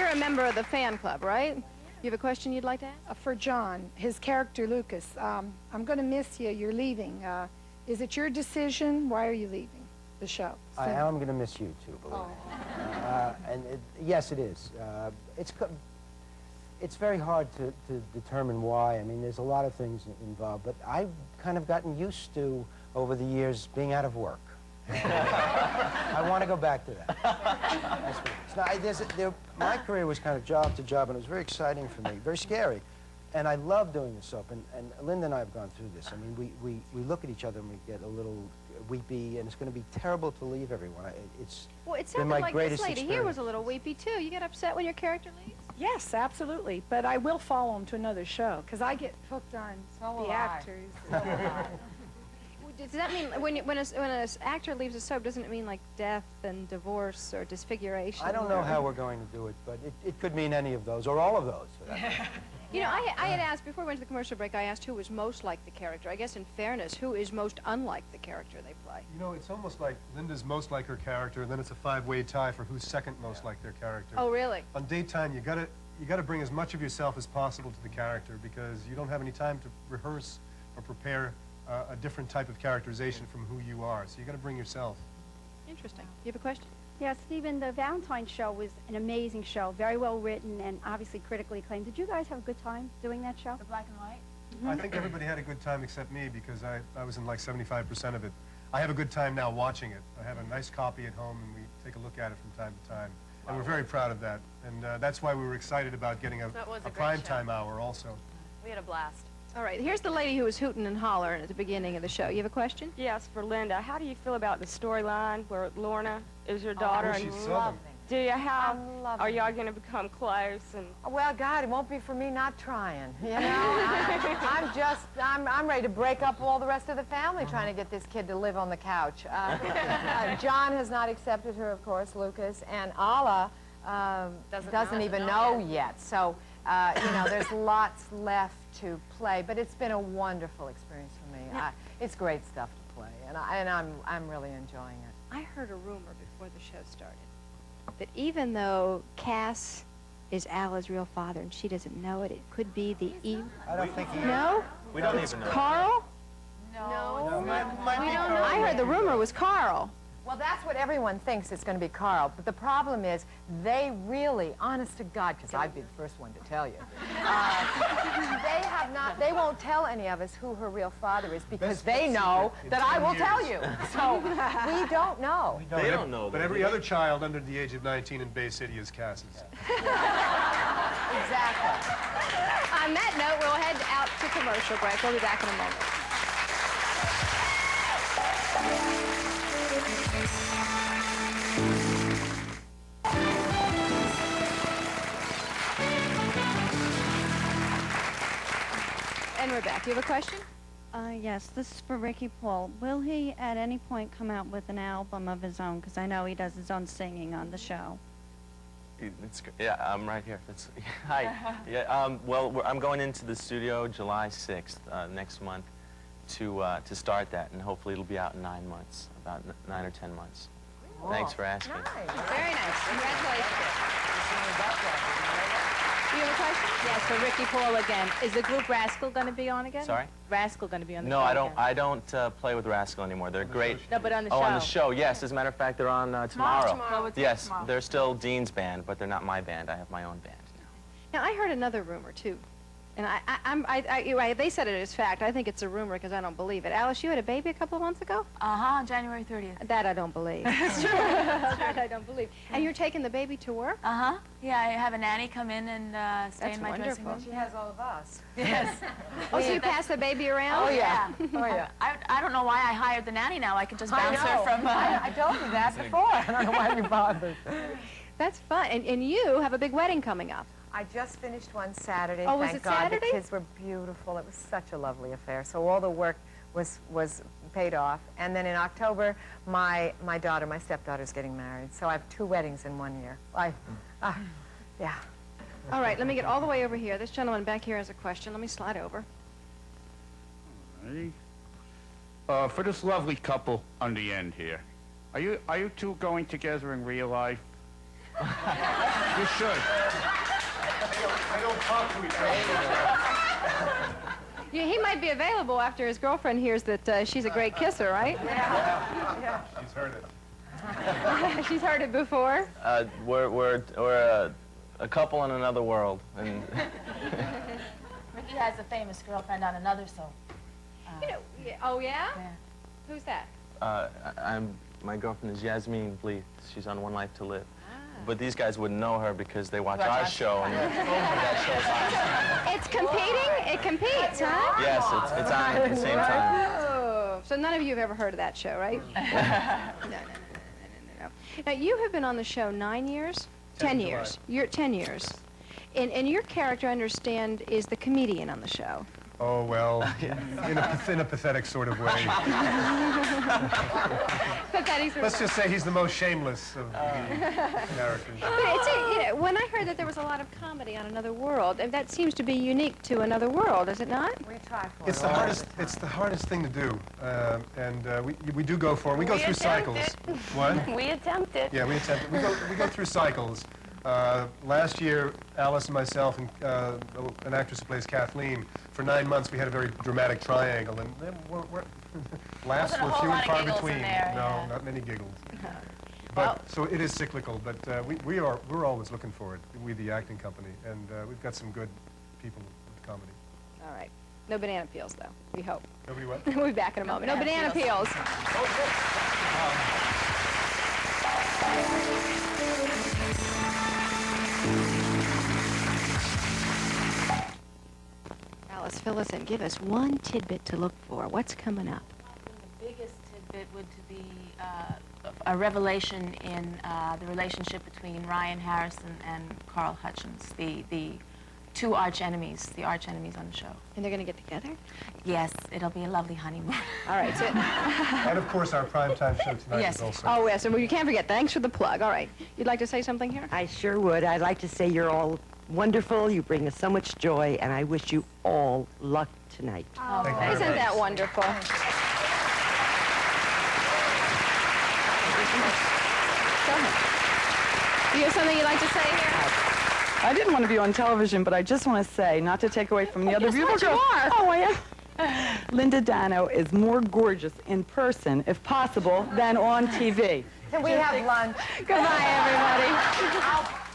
you're a member of the fan club, right? You have a question you'd like to ask? For John, his character Lucas. I'm going to miss you. You're leaving. Is it your decision? Why are you leaving the show? I am going to miss you too, believe me. Yes, it is. It's very hard to determine why. I mean, there's a lot of things involved, but I've kind of gotten used to, over the years, being out of work. I want to go back to that. That's what it is. My career was kind of job to job, and it was very exciting for me, very scary. And I love doing this soap, and Linda and I have gone through this. I mean, we look at each other and we get a little weepy, and it's going to be terrible to leave everyone. Well, it sounded like this lady here was a little weepy, too. You get upset when your character leaves? Yes, absolutely. But I will follow him to another show, because I get hooked on the actors. Does that mean when an actor leaves a soap, doesn't it mean like death and divorce or disfiguration? I don't know how we're going to do it, but it could mean any of those, or all of those. For that matter. You know, I had asked, before we went to the commercial break, I asked who was most like the character. I guess in fairness, who is most unlike the character they play? You know, it's almost like Linda's most like her character, and then it's a five-way tie for who's second most like their character. Oh, really? On daytime, you gotta bring as much of yourself as possible to the character, because you don't have any time to rehearse or prepare a different type of characterization from who you are. So you got to bring yourself. Interesting. You have a question? Yeah, Stephen, the Valentine's show was an amazing show, very well written and obviously critically acclaimed. Did you guys have a good time doing that show? The black and white? Mm-hmm. I think everybody had a good time except me, because I was in like 75% of it. I have a good time now watching it. I have a nice copy at home, and we take a look at it from time to time. And we're very proud of that. And that's why we were excited about getting a primetime hour also. We had a blast. All right, here's the lady who was hooting and hollering at the beginning of the show. You have a question? Yes, for Linda. How do you feel about the storyline where Lorna is your daughter? Oh, she's Southern. Do you have? Are y'all going to become close? And well, God, it won't be for me not trying. You know, I'm ready to break up all the rest of the family trying to get this kid to live on the couch. John has not accepted her, of course, Lucas, and Alla doesn't even know yet. So, you know, there's lots left to play, but it's been a wonderful experience for me. It's great stuff to play, and I'm really enjoying it. I heard a rumor before the show started that even though Cass is Alla's real father and she doesn't know it, it could be the I don't think he is. No? We don't even know. Carl? No. I heard the rumor was Carl. Well, that's what everyone thinks it's going to be Carl, but the problem is they really, honest to God, because I'd be the first one to tell you, they won't tell any of us who her real father is, because they know that I will tell you. So we don't know. They don't know. But every other child under the age of 19 in Bay City is Cass's. Exactly. On that note, we'll head out to commercial break. We'll be back in a moment. And we're back. Do you have a question? Yes, this is for Ricky Paull. Will he at any point come out with an album of his own? Because I know he does his own singing on the show. Yeah, I'm right here. Hi. Yeah, well, I'm going into the studio July 6th, next month, to start that, and hopefully it'll be out in 9 months, about 9 or 10 months. Oh, Thanks for asking. Nice. Very nice. Congratulations. Do you have a question? Yes, for Ricky Paull again. Is the group Rascal going to be on again? Sorry? Rascal going to be on the No, show I don't play with Rascal anymore. They're great. No, but on the show. Oh, on the show, yes. As a matter of fact, they're on tomorrow. Tomorrow. Yes, they're still Dean's band, but they're not my band. I have my own band now. Now, I heard another rumor, too. And they said it as fact. I think it's a rumor because I don't believe it. Alice, you had a baby a couple of months ago? On January 30th. That I don't believe. That's true. That I don't believe. And you're taking the baby to work? Yeah, I have a nanny come in and stay in my dressing room. She has all of us. Yes. Oh, so you pass the baby around? Oh, yeah. Oh, yeah. I don't know why I hired the nanny now. I can just bounce her from... I told you that before. I don't know why you bothered. That's fun. And you have a big wedding coming up. I just finished one Saturday. Oh, was Thank it God. Saturday? The kids were beautiful. It was such a lovely affair. So all the work was paid off. And then in October, my stepdaughter's getting married. So I have 2 weddings in 1 year. Yeah. All right, let me get all the way over here. This gentleman back here has a question. Let me slide over. For this lovely couple on the end here, are you two going together in real life? You should. They don't talk to each other. Yeah, he might be available after his girlfriend hears that she's a great kisser, right? Yeah. She's heard it. She's heard it before. We're a couple in another world, and Ricky has a famous girlfriend on another soap. You know, oh yeah? Yeah. Who's that? my girlfriend is Yasmin Bleeth. She's on One Life to Live. But these guys wouldn't know her because they watch our show, and that show's on. It's competing? It competes, huh? Yes, it's on at the same time. Oh, so none of you have ever heard of that show, right? No. Now, you have been on the show 9 years? 10 years. You're 10 years. And your character, I understand, is the comedian on the show. Oh, well, in a pathetic sort of way. Let's just say he's the most shameless of the characters. But it's when I heard that there was a lot of comedy on Another World, and that seems to be unique to Another World, is it not? We try for It's the hardest thing to do, and we do go for it. We go through cycles. What? We attempt it. Yeah, we attempt it. We go through cycles. Last year, Alice and myself and an actress who plays Kathleen, for 9 months we had a very dramatic triangle, and then laughs were few and far between. No, not many giggles. But so it is cyclical, but we're always looking for it. We, the acting company, and we've got some good people with comedy. All right. No banana peels, though. We hope. Nobody what? We'll be back in a moment. No banana peels. Alice, fill us in. Give us one tidbit to look for. What's coming up? The biggest tidbit would be a revelation in the relationship between Ryan Harrison and Carl Hutchins, the two arch enemies on the show. And they're going to get together? Yes, it'll be a lovely honeymoon. All right. So And of course, our primetime show tonight is also. Oh, yes, and you can't forget. Thanks for the plug. All right. You'd like to say something here? I sure would. I'd like to say you're all wonderful. You bring us so much joy, and I wish you all luck tonight. Oh, isn't that wonderful? Go ahead. Do you have something you'd like to say here? I didn't want to be on television, but I just want to say, not to take away from the other beautiful girls. Oh, I am. Linda Dano is more gorgeous in person, if possible, than on TV. Can we have lunch? Goodbye, everybody.